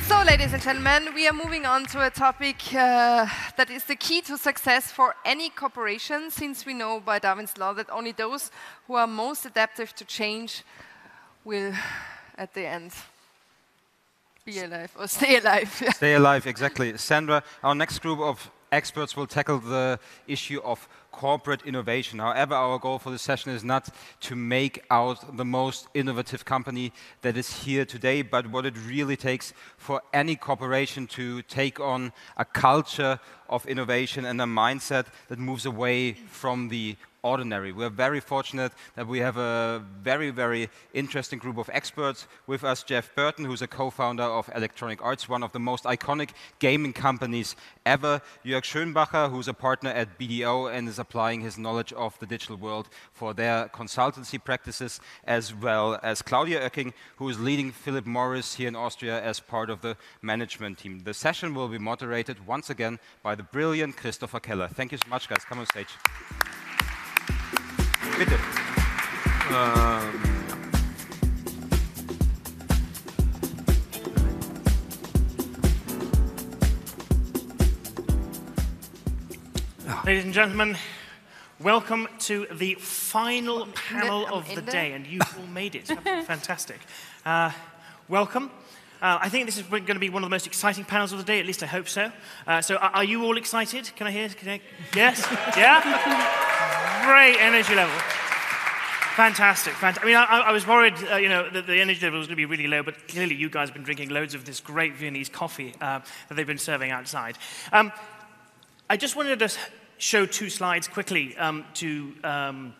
So, ladies and gentlemen, we are moving on to a topic that is the key to success for any corporation, since we know by Darwin's law that only those who are most adaptive to change will, at the end, be alive or stay alive. Yeah. Stay alive, exactly. Sandra, our next group of experts will tackle the issue of corporate innovation. However, our goal for this session is not to make out the most innovative company that is here today, but what it really takes for any corporation to take on a culture of innovation and a mindset that moves away from the ordinary. We're very fortunate that we have a very, very interesting group of experts with us. Jeff Burton, who's a co-founder of Electronic Arts, one of the most iconic gaming companies ever. Jörg Schönbacher, who's a partner at BDO and is applying his knowledge of the digital world for their consultancy practices, as well as Claudia Oeking, who is leading Philip Morris here in Austria as part of the management team. The session will be moderated once again by the brilliant Christopher Keller. Thank you so much, guys. Come on stage. Bitte. Ladies and gentlemen, welcome to the final panel of the day, and you've all made it. Fantastic. Welcome. I think this is going to be one of the most exciting panels of the day, at least I hope so. So are you all excited? Can I hear? Yes? Yeah? Great energy level. Fantastic. I mean, I was worried, that the energy level was going to be really low, but clearly you guys have been drinking loads of this great Viennese coffee that they've been serving outside. I just wanted to show two slides quickly to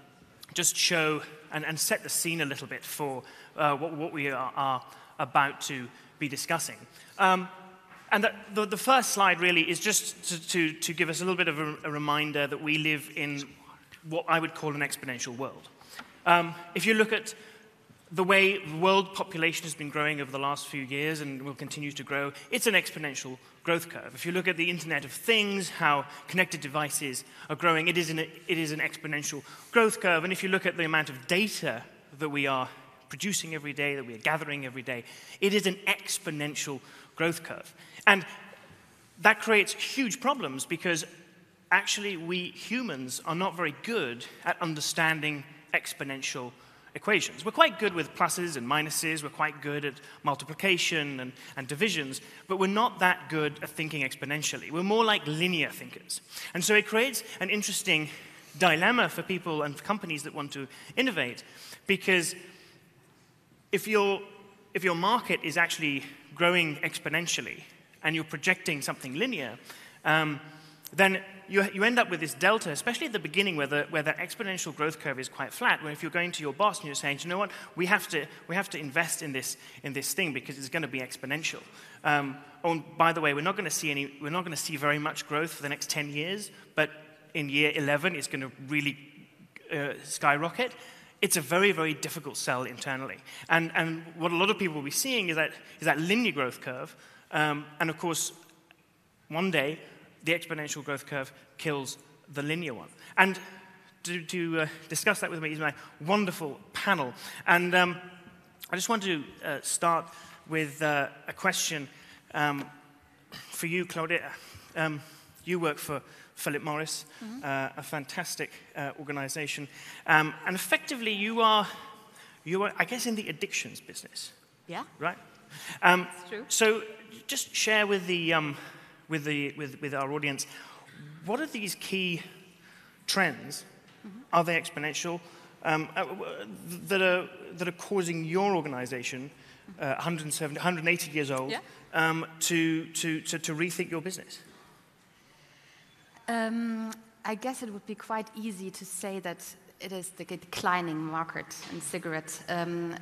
just show and set the scene a little bit for what we are about to be discussing. And the first slide really is just to give us a little bit of a reminder that we live in what I would call an exponential world. If you look at the way the world population has been growing over the last few years and will continue to grow, it's an exponential growth curve. If you look at the Internet of Things, how connected devices are growing, it is an exponential growth curve. And if you look at the amount of data that we are producing every day, that we are gathering every day, it is an exponential growth curve. And that creates huge problems because actually we humans are not very good at understanding exponential equations. We're quite good with pluses and minuses, we're quite good at multiplication and divisions, but we're not that good at thinking exponentially. We're more like linear thinkers. And so it creates an interesting dilemma for people and companies that want to innovate, because if your market is actually growing exponentially and you're projecting something linear, then you end up with this delta, especially at the beginning where the exponential growth curve is quite flat, where if you're going to your boss and you're saying, you know what, we have to invest in this thing because it's going to be exponential. Oh, by the way, we're not going to see very much growth for the next 10 years, but in year 11 it's going to really skyrocket. It's a very, very difficult sell internally. And what a lot of people will be seeing is that linear growth curve, and of course, one day, the exponential growth curve kills the linear one. And to discuss that with me is my wonderful panel. And I just want to start with a question for you, Claudia. You work for Philip Morris, a fantastic organization. And effectively, you are, I guess, in the addictions business. Yeah. Right? That's true. So just share with our audience, what are these key trends? Are they exponential? That are causing your organization, 180 years old, yeah. To rethink your business? I guess it would be quite easy to say that it is the declining market in cigarettes,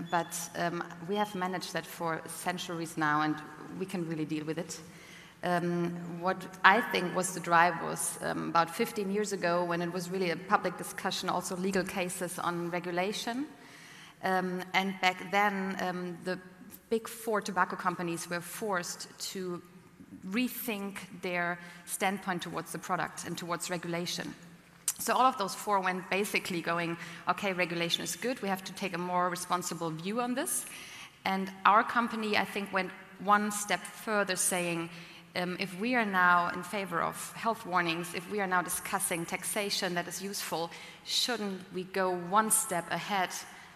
but we have managed that for centuries now, and we can really deal with it. What I think was the drive was about 15 years ago, when it was really a public discussion, also legal cases on regulation. And back then, the big four tobacco companies were forced to rethink their standpoint towards the product and towards regulation. So all of those four went basically going, okay, regulation is good, we have to take a more responsible view on this. And our company, I think, went one step further, saying, if we are now in favor of health warnings, if we are now discussing taxation that is useful, shouldn't we go one step ahead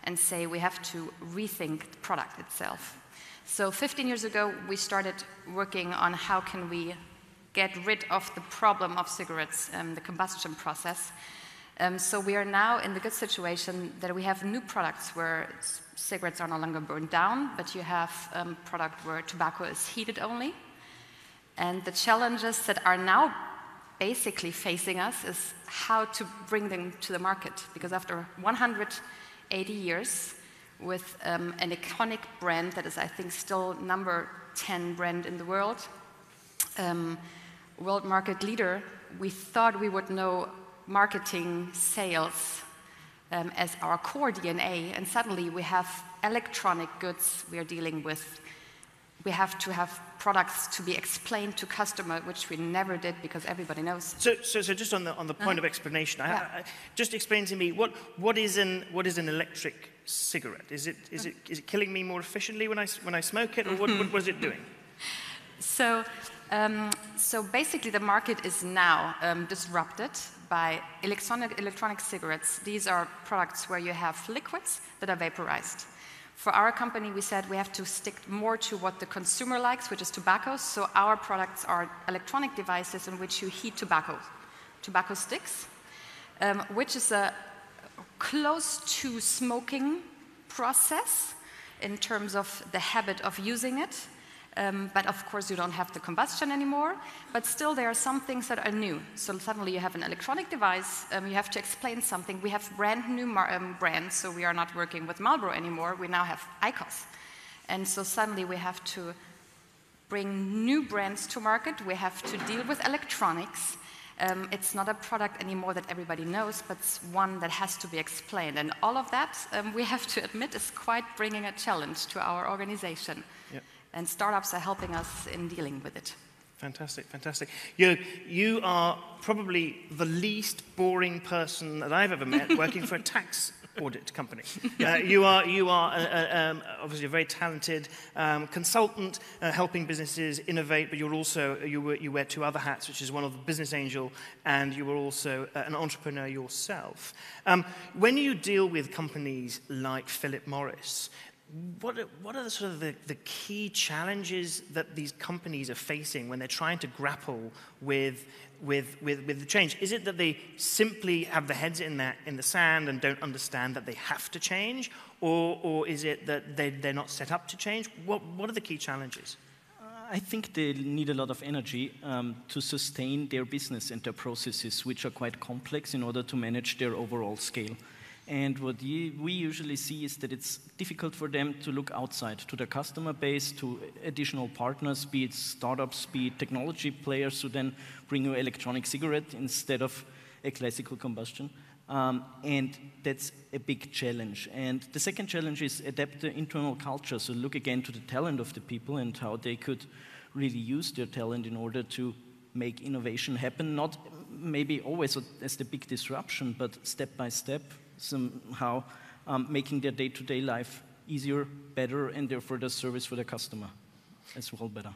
and say we have to rethink the product itself? So 15 years ago, we started working on how can we get rid of the problem of cigarettes, the combustion process. So we are now in the good situation that we have new products where cigarettes are no longer burned down, but you have a product where tobacco is heated only. And the challenges that are now basically facing us is how to bring them to the market. Because after 180 years, with an iconic brand that is, I think, still number 10 brand in the world, world market leader, we thought we would know marketing, sales as our core DNA, and suddenly we have electronic goods we are dealing with. We have to have products to be explained to customer, which we never did because everybody knows. So just on the point of explanation, just explain to me what is an electric cigarette? Is it killing me more efficiently when I smoke it, or what is it doing? So basically, the market is now disrupted by electronic cigarettes. These are products where you have liquids that are vaporized. For our company, we said we have to stick more to what the consumer likes, which is tobacco. So our products are electronic devices in which you heat tobacco sticks, which is a close to smoking process in terms of the habit of using it. But of course, you don't have the combustion anymore. But still, there are some things that are new. So suddenly you have an electronic device. You have to explain something. We have brand new brands. So we are not working with Marlboro anymore. We now have IQOS. And so suddenly we have to bring new brands to market. We have to deal with electronics. It's not a product anymore that everybody knows, but it's one that has to be explained. And all of that, we have to admit, is quite bringing a challenge to our organization. Yep. And startups are helping us in dealing with it. Fantastic, fantastic. Jörg, you are probably the least boring person that I've ever met working for a tax audit company. You are obviously a very talented consultant, helping businesses innovate, but you're also, you wear two other hats, which is one of the business angel, and you were also an entrepreneur yourself. When you deal with companies like Philip Morris, what are the sort of the key challenges that these companies are facing when they're trying to grapple with the change? Is it that they simply have their heads in the sand and don't understand that they have to change, or is it that they're not set up to change? What are the key challenges? I think they need a lot of energy to sustain their business and their processes, which are quite complex in order to manage their overall scale. And what we usually see is that it's difficult for them to look outside to their customer base, to additional partners, be it startups, be it technology players who then bring you electronic cigarette instead of a classical combustion. And that's a big challenge. And the second challenge is adapt the internal culture. So look again to the talent of the people and how they could really use their talent in order to make innovation happen. Not maybe always as the big disruption, but step by step, somehow making their day-to-day life easier, better, and therefore the service for the customer as well better.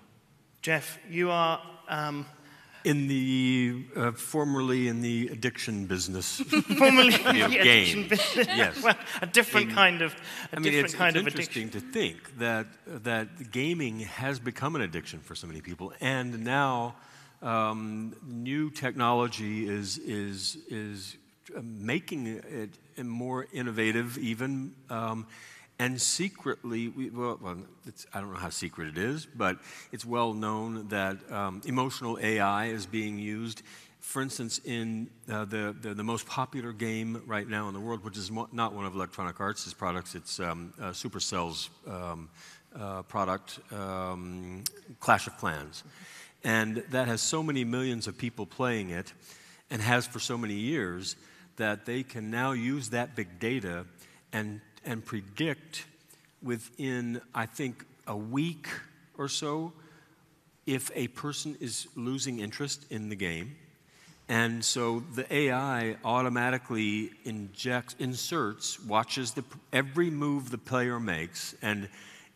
Jeff, you are formerly in the addiction business. Formerly in the addiction business. Yes. Well, a different kind of addiction. It's interesting to think that gaming has become an addiction for so many people, and now new technology is making it more innovative even, and secretly, I don't know how secret it is, but it's well known that emotional AI is being used, for instance, in the most popular game right now in the world, which is not one of Electronic Arts' products, it's Supercell's product, Clash of Clans. And that has so many millions of people playing it, and has for so many years, that they can now use that big data and predict within, I think, a week or so if a person is losing interest in the game. And so the AI automatically inserts, watches every move the player makes, and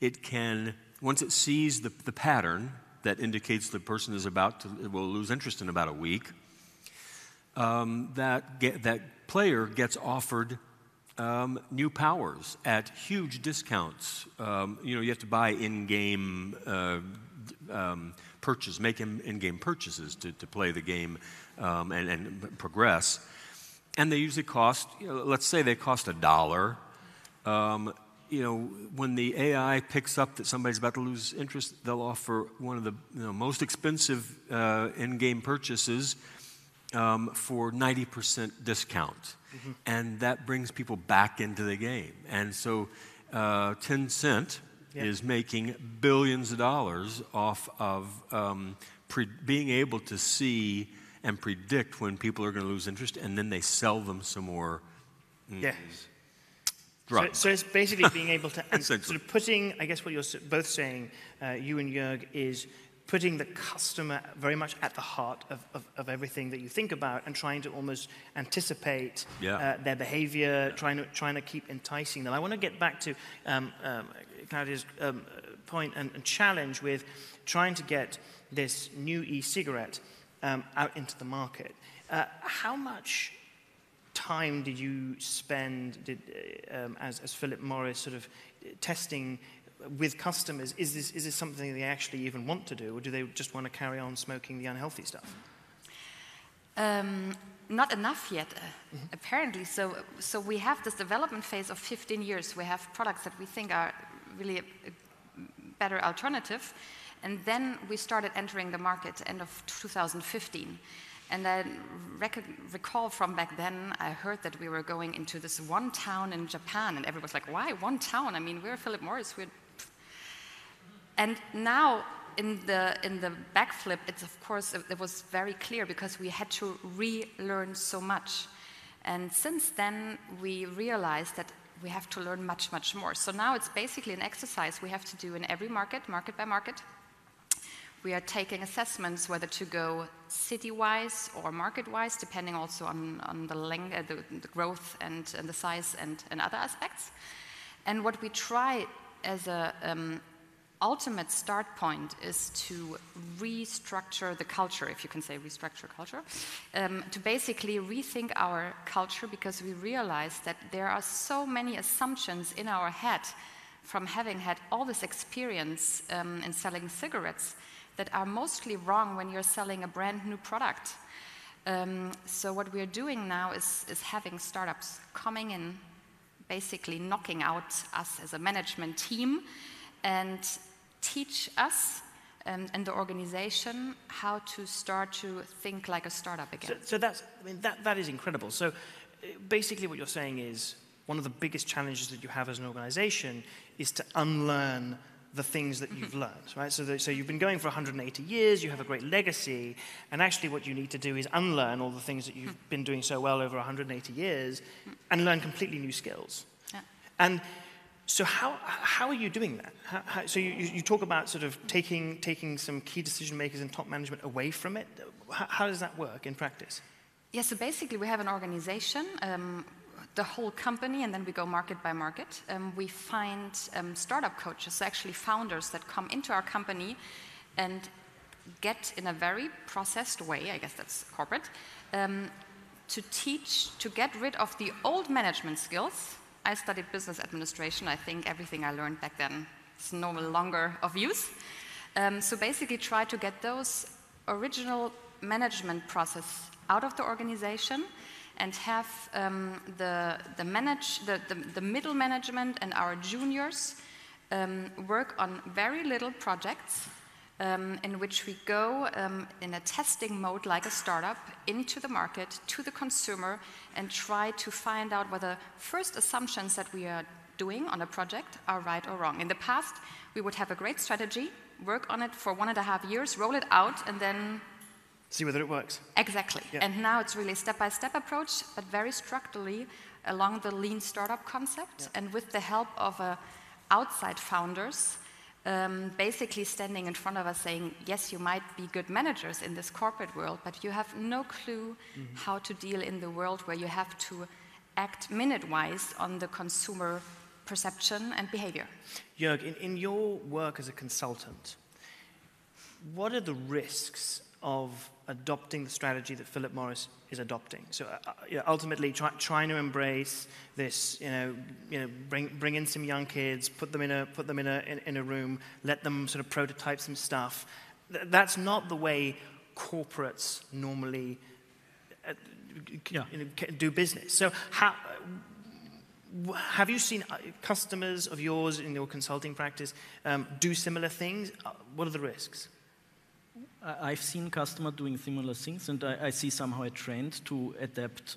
it can, once it sees the pattern that indicates the person is will lose interest in about a week, that player gets offered new powers at huge discounts. You have to buy in-game make in-game purchases to play the game and progress. And they usually cost, let's say they cost $1. When the AI picks up that somebody's about to lose interest, they'll offer one of the most expensive in-game purchases for 90% discount. Mm-hmm. And that brings people back into the game. And so Tencent is making billions of dollars off of being able to see and predict when people are going to lose interest, and then they sell them some more drugs. So it's basically being able to, and sort of putting, I guess what you're both saying, you and Jörg, is putting the customer very much at the heart of everything that you think about, and trying to almost anticipate their behavior, trying to keep enticing them. I want to get back to Claudia's point and challenge with trying to get this new e-cigarette out into the market. How much time did you spend as Philip Morris sort of testing with customers? Is this something they actually even want to do, or do they just want to carry on smoking the unhealthy stuff? Not enough yet, apparently. So we have this development phase of 15 years. We have products that we think are really a better alternative. And then we started entering the market end of 2015. And I recall from back then, I heard that we were going into this one town in Japan, and everybody was like, why one town? I mean, we're Philip Morris. And now, in the backflip, it's of course, it was very clear because we had to relearn so much. And since then, we realized that we have to learn much, much more. So now it's basically an exercise we have to do in every market by market. We are taking assessments whether to go city-wise or market-wise, depending also on the length, the growth and the size and other aspects. And what we try as a ultimate start point is to restructure the culture, if you can say restructure culture, to basically rethink our culture, because we realize that there are so many assumptions in our head from having had all this experience in selling cigarettes that are mostly wrong when you're selling a brand new product. So what we're doing now is having startups coming in, basically knocking out us as a management team, and teach us and the organization how to start to think like a startup again. So that's, I mean, that is incredible. So basically what you're saying is one of the biggest challenges that you have as an organization is to unlearn the things that you've learned, right? So you've been going for 180 years, you have a great legacy, and actually what you need to do is unlearn all the things that you've been doing so well over 180 years and learn completely new skills. Yeah. And so how are you doing that? So you talk about sort of taking some key decision makers and top management away from it. How does that work in practice? Yeah, so basically we have an organization, the whole company, and then we go market by market. We find startup coaches, so actually founders that come into our company and get, in a very processed way, I guess that's corporate, to teach, to get rid of the old management skills. I studied business administration. I think everything I learned back then is no longer of use. So basically try to get those original management process out of the organization and have the middle management and our juniors work on very little projects in which we go in a testing mode like a startup into the market, to the consumer, and try to find out whether first assumptions that we are doing on a project are right or wrong. In the past, we would have a great strategy, work on it for 1.5 years, roll it out, and then see whether it works. Exactly. Yeah. And now it's really a step-by-step approach, but very structurally along the lean startup concept, and with the help of outside founders, basically standing in front of us saying, yes, you might be good managers in this corporate world, but you have no clue how to deal in the world where you have to act minute-wise on the consumer perception and behavior. Jörg, in your work as a consultant, what are the risks of adopting the strategy that Philip Morris is adopting? So ultimately, trying to embrace this, bring in some young kids, put them in a room, let them sort of prototype some stuff. That's not the way corporates normally do business. So have you seen customers of yours in your consulting practice do similar things? What are the risks? I've seen customers doing similar things, and I see somehow a trend to adopt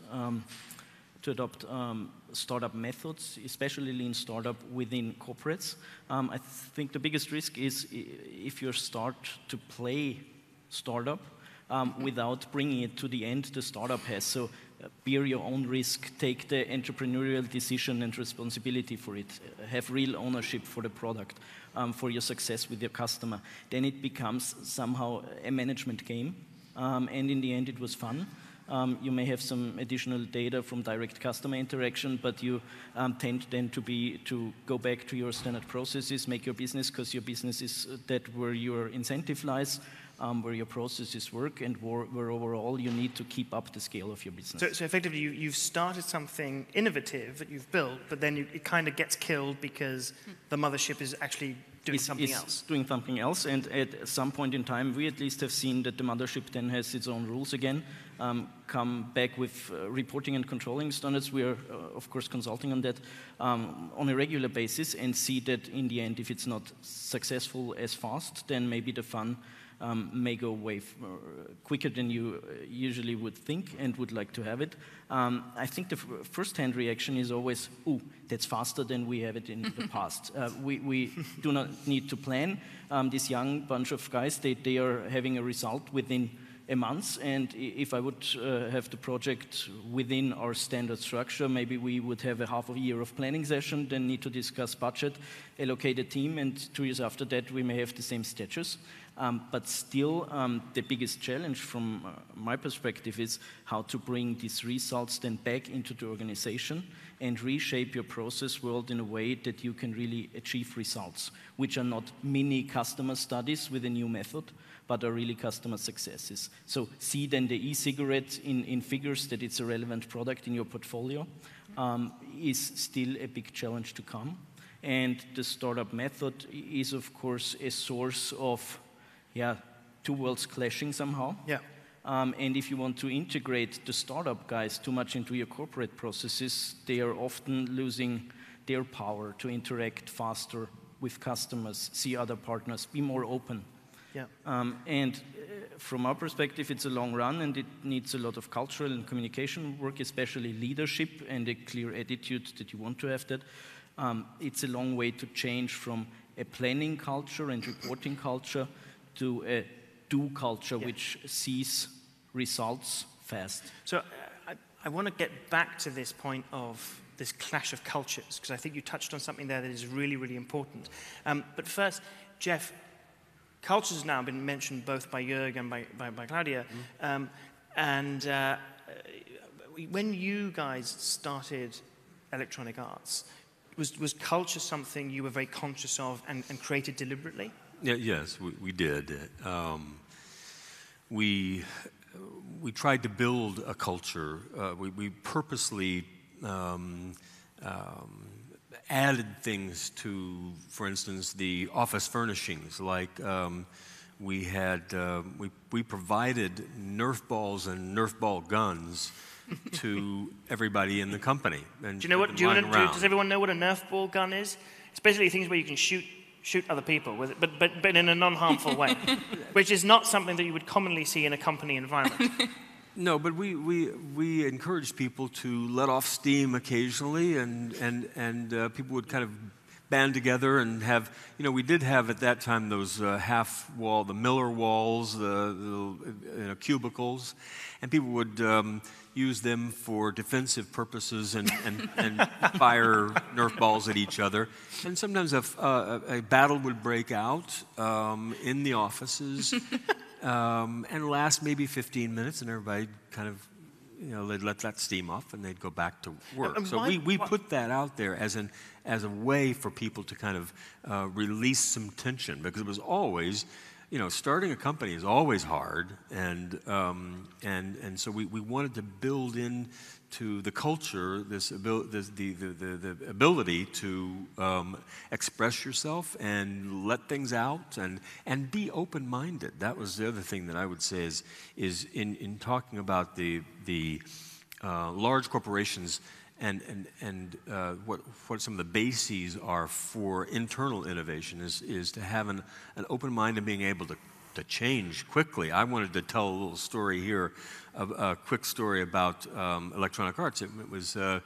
startup methods, especially lean startup within corporates. I think the biggest risk is if you start to play startup without bringing it to the end the startup has. So bear your own risk, take the entrepreneurial decision and responsibility for it, have real ownership for the product, for your success with your customer. Then it becomes somehow a management game, and in the end it was fun. You may have some additional data from direct customer interaction, but you tend then to go back to your standard processes, make your business, because your business is that where your incentive lies, where your processes work, and where overall you need to keep up the scale of your business. So effectively, you've started something innovative that you've built, but then it kind of gets killed because the mothership is actually doing something else. Doing something else, and at some point in time, we at least have seen that the mothership then has its own rules again, come back with reporting and controlling standards. We are, of course, consulting on that on a regular basis, and see that in the end, if it's not successful as fast, then maybe the fun may go away quicker than you usually would think and would like to have it. I think the first-hand reaction is always, "Ooh, that's faster than we have it in the past." We do not need to plan. This young bunch of guys, they are having a result within a month, and if I would have the project within our standard structure, maybe we would have a half a year of planning session, then need to discuss budget, allocate a team, and 2 years after that we may have the same status. But still, the biggest challenge from my perspective is how to bring these results then back into the organization and reshape your process world in a way that you can really achieve results, which are not mini customer studies with a new method, but are really customer successes. So see then the e-cigarette in figures that it's a relevant product in your portfolio is still a big challenge to come. And the startup method is, of course, a source of two worlds clashing somehow. Yeah. And if you want to integrate the startup guys too much into your corporate processes, they are often losing their power to interact faster with customers, see other partners, be more open. Yeah. From our perspective, it's a long run, and it needs a lot of cultural and communication work, especially leadership and a clear attitude that you want to have that. It's a long way to change from a planning culture and reporting culture to a do culture, which sees results fast. So I want to get back to this point of this clash of cultures, because I think you touched on something there that is really, really important. But first, Jeff, culture has now been mentioned both by Jörg and by Claudia. When you guys started Electronic Arts, was culture something you were very conscious of and created deliberately? Yes, we did. We tried to build a culture. We purposely added things to, for instance, the office furnishings. Like we provided Nerf balls and Nerf ball guns to everybody in the company. And do you know what? Does everyone know what a Nerf ball gun is? It's basically things where you can shoot other people with it, but in a non-harmful way, which is not something that you would commonly see in a company environment. No, but we encouraged people to let off steam occasionally, and people would kind of band together and have, we did have at that time those half wall, the Miller walls, the cubicles, and people would use them for defensive purposes and fire Nerf balls at each other. And sometimes a battle would break out in the offices and last maybe 15 minutes, and everybody kind of, they'd let that steam off and they'd go back to work. And so we put that out there as a way for people to kind of release some tension, because it was always, starting a company is always hard, and so we wanted to build in to the culture the ability to express yourself and let things out and be open-minded. That was the other thing that I would say is in talking about the large corporations and what some of the bases are for internal innovation is to have an open mind and being able to change quickly. I wanted to tell a little story here, a quick story about Electronic Arts. It was a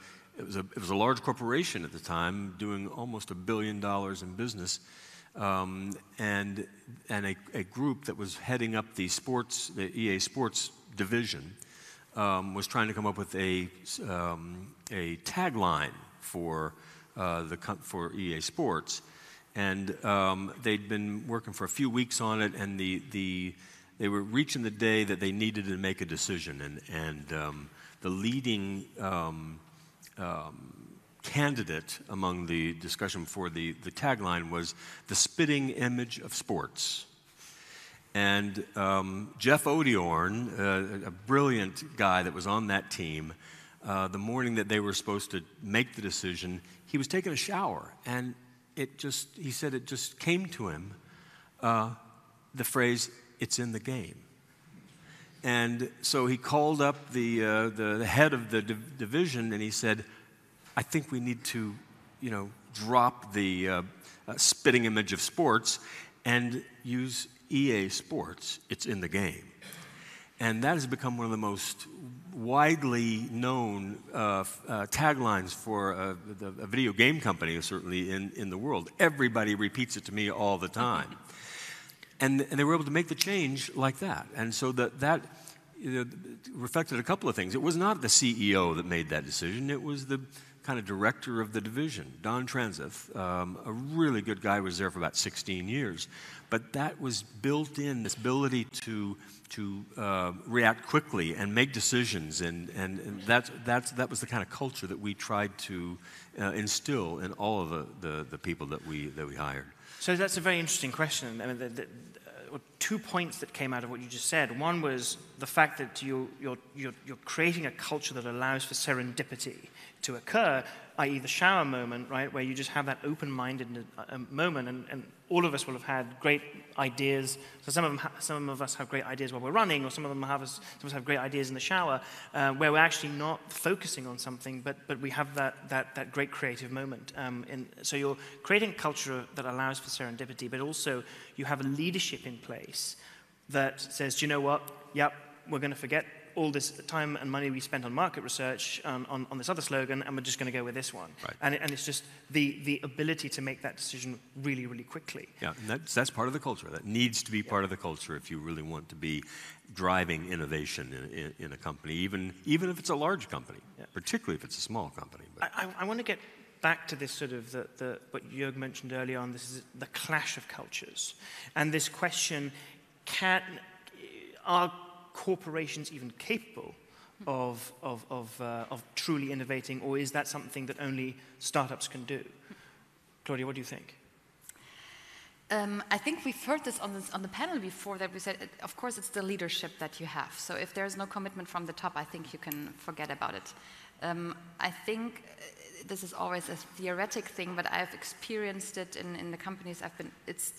large corporation at the time, doing almost $1 billion in business, and a group that was heading up the EA Sports division was trying to come up with a tagline for EA Sports. And they'd been working for a few weeks on it, and they were reaching the day that they needed to make a decision. And the leading candidate among the discussion for the tagline was the spitting image of sports. And Jeff Odiorn, a brilliant guy that was on that team, the morning that they were supposed to make the decision, he was taking a shower, and he said it just came to him, the phrase, "It's in the game." And so he called up the head of the division, and he said, "I think we need to, drop the spitting image of sports and use EA Sports. It's in the game." And that has become one of the most widely known taglines for a video game company, certainly in the world. Everybody repeats it to me all the time. And they were able to make the change like that. And so that reflected a couple of things. It was not the CEO that made that decision. It was the kind of director of the division, Don Transith, a really good guy, was there for about 16 years. But that was built in, this ability to react quickly and make decisions, and that was the kind of culture that we tried to instill in all of the people that we hired. So that's a very interesting question. I mean, 2 points that came out of what you just said. One was the fact that you're creating a culture that allows for serendipity to occur, i.e. the shower moment, right, where you just have that open-minded moment, and all of us will have had great ideas. So some of us have great ideas while we're running, or some of us have great ideas in the shower, where we're actually not focusing on something, but we have that great creative moment. So you're creating a culture that allows for serendipity, but also you have a leadership in place that says, do you know what? Yep, we're going to forget all this time and money we spent on market research on this other slogan, and we're just going to go with this one. Right. And it's just the ability to make that decision really, really quickly. Yeah, and that's part of the culture. That needs to be part of the culture if you really want to be driving innovation in a company, even if it's a large company, particularly if it's a small company. But I want to get back to this sort of what Jörg mentioned earlier on. This is the clash of cultures, and this question: are corporations even capable of truly innovating, or is that something that only startups can do? Claudia, what do you think? I think we've heard this on the panel before, that we said, of course, it's the leadership that you have. So if there's no commitment from the top, I think you can forget about it. I think this is always a theoretic thing, but I've experienced it in the companies I've been. It's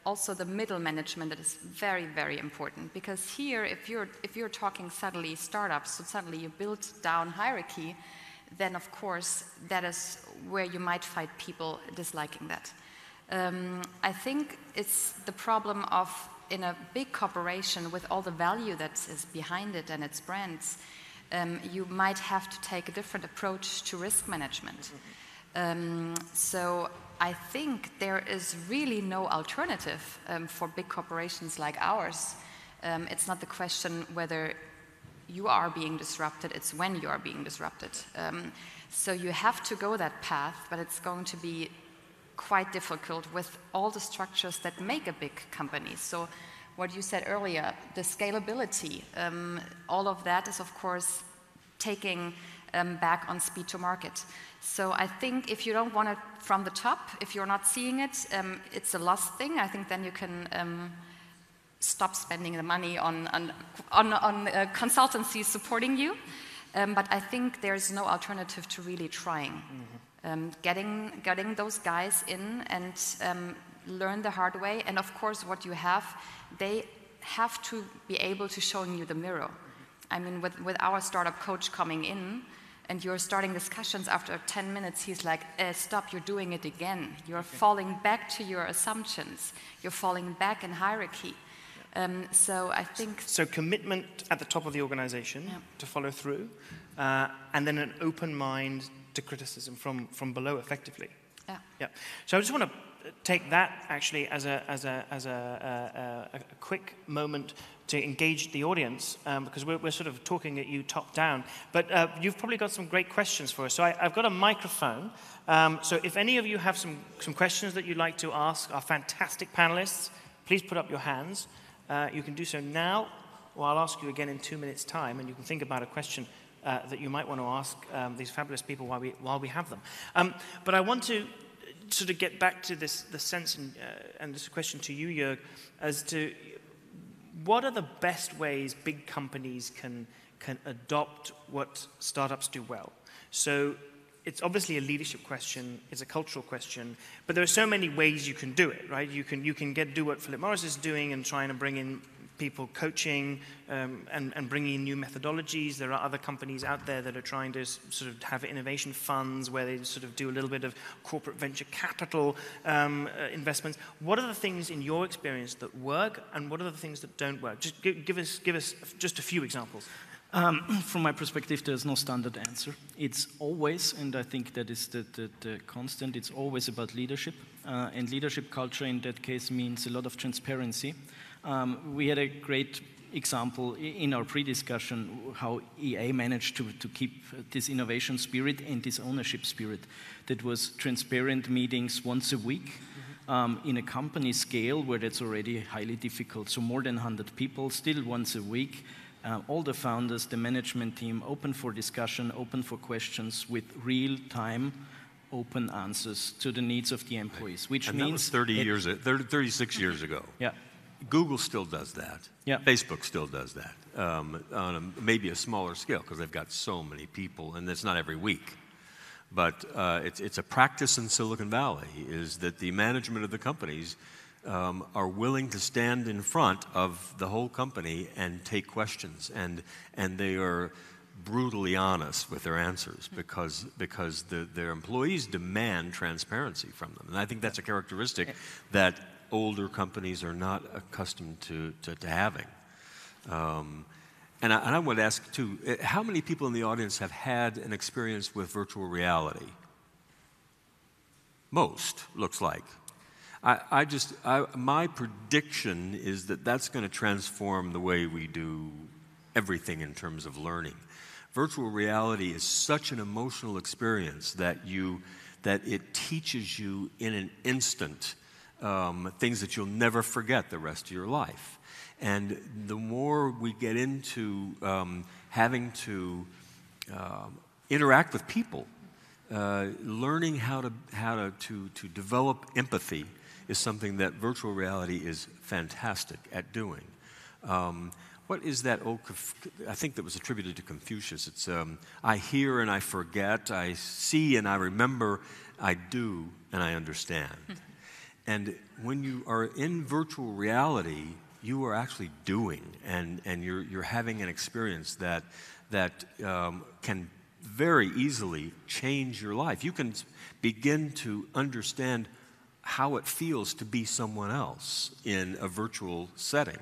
also the middle management that is very, very important, because here, if you're talking suddenly startups, so suddenly you build down hierarchy, then of course that is where you might find people disliking that. I think it's the problem of, in a big corporation with all the value that is behind it and its brands, you might have to take a different approach to risk management. So I think there is really no alternative for big corporations like ours. It's not the question whether you are being disrupted, it's when you are being disrupted. So you have to go that path, but it's going to be quite difficult with all the structures that make a big company. So what you said earlier, the scalability, all of that is of course taking back on speed to market. So I think if you don't want it from the top, if you're not seeing it, it's a lost thing. I think then you can stop spending the money on consultancies supporting you. But I think there's no alternative to really trying. Getting those guys in and learn the hard way. And of course, what you have, they have to be able to show you the mirror. I mean, with our startup coach coming in, and you're starting discussions after 10 minutes, he's like, stop, you're doing it again. You're falling back to your assumptions. You're falling back in hierarchy. So I think... So commitment at the top of the organization to follow through, and then an open mind to criticism from below effectively. Yeah. So I just want to take that actually as a quick moment to engage the audience, because we're sort of talking at you top down. But you've probably got some great questions for us. So I've got a microphone. So if any of you have some questions that you'd like to ask our fantastic panelists, please put up your hands. You can do so now, or I'll ask you again in 2 minutes' time, and you can think about a question that you might want to ask these fabulous people while we have them. But I want to sort of get back to the sense, and this question to you, Jörg, as to what are the best ways big companies can adopt what startups do well? So it's obviously a leadership question, it's a cultural question, but there are so many ways you can do it, right? You can do what Philip Morris is doing and trying to bring in people coaching and bringing in new methodologies. There are other companies out there that are trying to sort of have innovation funds where they sort of do a little bit of corporate venture capital investments. What are the things in your experience that work, and what are the things that don't work? Just give us just a few examples. From my perspective, there's no standard answer. It's always, and I think that is the constant, it's always about leadership. And leadership culture in that case means a lot of transparency. We had a great example in our pre-discussion how EA managed to keep this innovation spirit and this ownership spirit. That was transparent meetings once a week in a company scale where that's already highly difficult. So more than 100 people, still once a week. All the founders, the management team, open for discussion, open for questions with real-time open answers to the needs of the employees, which and means... that was 36 years ago. Yeah. Google still does that. Yeah. Facebook still does that, on maybe a smaller scale, because they've got so many people, and it's not every week. But it's a practice in Silicon Valley, is that the management of the companies are willing to stand in front of the whole company and take questions, and they are brutally honest with their answers because their employees demand transparency from them. And I think that's a characteristic that older companies are not accustomed to having. And I would ask, too, how many people in the audience have had an experience with virtual reality? Most, looks like. My prediction is that that's going to transform the way we do everything in terms of learning. Virtual reality is such an emotional experience that it teaches you in an instant things that you'll never forget the rest of your life. And the more we get into having to interact with people, learning how to develop empathy is something that virtual reality is fantastic at doing. What is that old, I think that was attributed to Confucius. It's, I hear and I forget, I see and I remember, I do and I understand. And when you are in virtual reality, you are actually doing, and you're having an experience that can very easily change your life. You can begin to understand how it feels to be someone else in a virtual setting.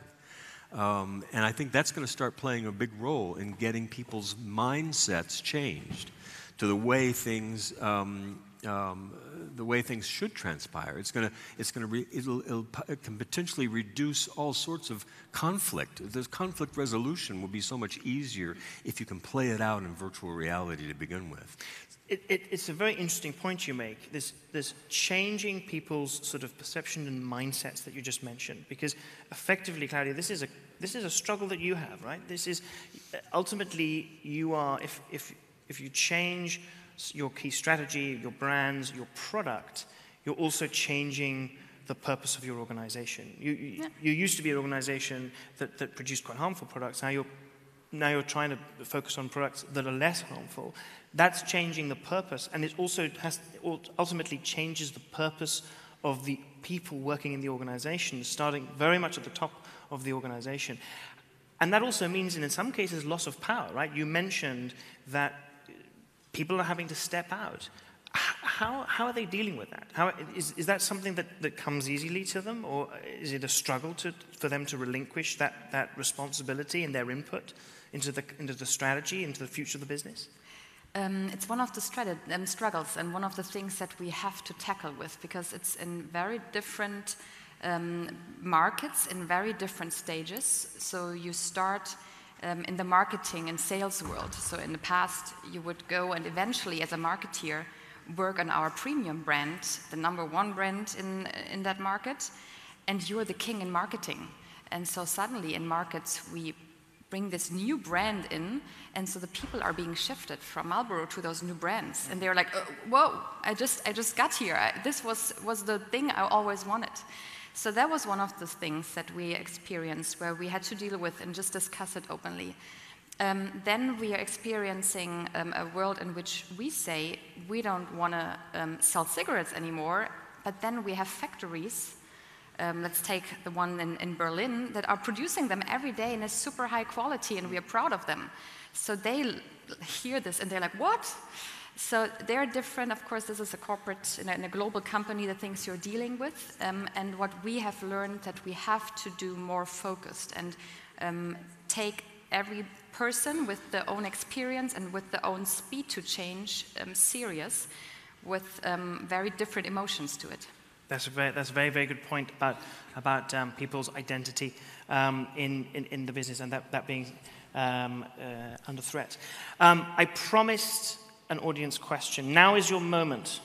And I think that's going to start playing a big role in getting people's mindsets changed to the way things the way things should transpire. It can potentially reduce all sorts of conflict. This conflict resolution will be so much easier if you can play it out in virtual reality to begin with. It's a very interesting point you make, this changing people's sort of perception and mindsets that you just mentioned. Because effectively, Claudia, this is a struggle that you have, right? This is, ultimately, you are, if you change your key strategy, your brands, your product, you're also changing the purpose of your organization. You used to be an organization that produced quite harmful products. Now you're trying to focus on products that are less harmful. That's changing the purpose, and it also ultimately changes the purpose of the people working in the organization, starting very much at the top of the organization. And that also means, in some cases, loss of power, right? You mentioned that people are having to step out. How are they dealing with that? Is that something that comes easily to them, or is it a struggle for them to relinquish that responsibility and their input into the strategy, into the future of the business? It's one of the struggles and one of the things that we have to tackle with, because it's in very different markets, in very different stages. So you start in the marketing and sales world. So in the past, you would go and eventually, as a marketeer, work on our premium brand, the #1 brand in that market, and you're the king in marketing. And so suddenly in markets, we bring this new brand in, and so the people are being shifted from Marlboro to those new brands, and they're like, "Whoa! I just got here. This was the thing I always wanted." So that was one of the things that we experienced, where we had to deal with and just discuss it openly. Then we are experiencing a world in which we say we don't want to sell cigarettes anymore, but then we have factories. Let's take the one in Berlin that are producing them every day in a super high quality, and we are proud of them. So they hear this and they're like, what? So they're different. Of course, this is a corporate, in a global company, the things you're dealing with. And what we have learned that we have to do more focused and take every person with their own experience and with their own speed to change serious, with very different emotions to it. That's a very, very good point about people's identity in the business, and that being under threat. I promised an audience question. Now is your moment.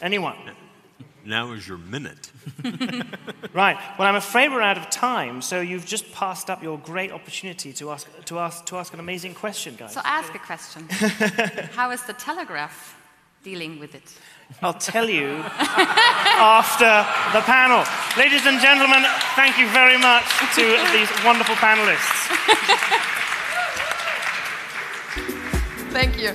Anyone? Now is your minute. Right. Well, I'm afraid we're out of time, so you've just passed up your great opportunity to ask an amazing question, guys. So ask a question. How is the Telegraph dealing with it? I'll tell you after the panel. Ladies and gentlemen, thank you very much to these wonderful panelists. Thank you.